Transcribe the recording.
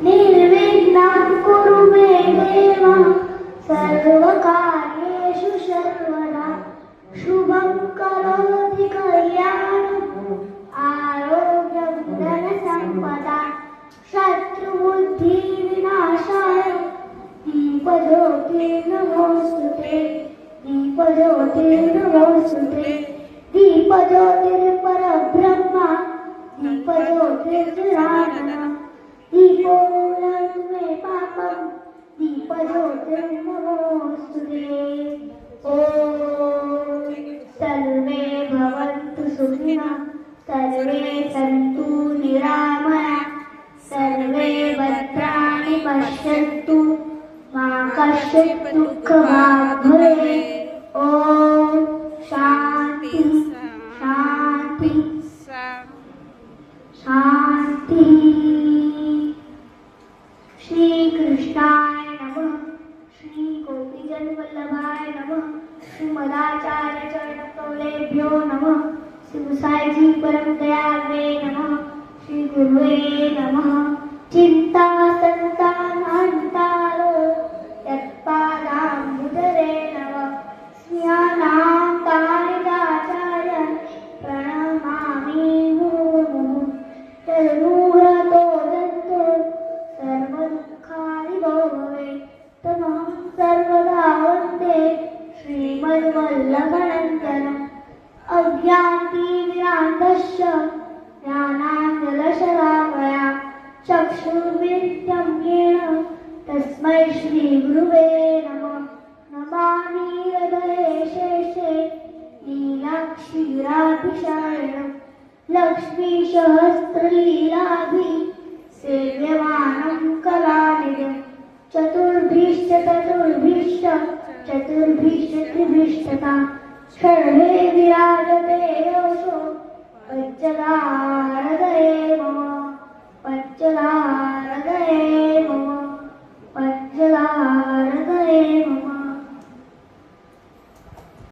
निर्विघ्नं कुरु मे देव सर्वकार्येषु सर्वदा शुभं करोति कल्याणं आरोग्यं धनसम्पदा शत्रुबुद्धिविनाशाय दीपज्योतिर्नमोऽस्तुते दीपज्योतिर्नमोऽस्तुते दीपज्योतिर्परब्रह्म दीपज्योतिर्जनार्दन दीपो मे पापं दीपज्योतिर्नमोऽस्तुते ॐ सर्वे भवन्तु सुखिनः सर्वे सन्तु निरामया सर्वे भद्राणि पश्यन्तु मा कश्चित् दुःखभाग् भवेत् ॐ शान्ति शान्ति शान्ति श्री कृष्णाय नमः श्री गोपीजन वल्लभाय नमः श्रीमदाचार्य चरणकमलेभ्यो नमः श्री साईजी परम दयावे नमः श्री गुरुवे नमः चिंता संतानान्तारो यत्पादाम्बुधरे नमः स्नेहानां तारिकाचार्य प्रणमामि मुहुर्मुहुः तन्मूढतो दन्तो सर्वदुःखादिगो भवेत् तमहं सर्वदा वन्दे श्रीमद्वल्लभनन्दनम् अज्ञानतिमिरान्धस्य ज्ञानाञ्जनशलाकया चक्षुर्विद्यं येन तस्मै श्रीगुरुवे नमः नमामि हृदये शेषे लीलाक्षीराभिषायणं लक्ष्मीसहस्रलीलाभिः सेव्यमानं कलानिधिं चतुर्भिश्च त्रिभिश्चता षड्भे विराजते योषो पञ्चदा हृदये मम पञ्चदा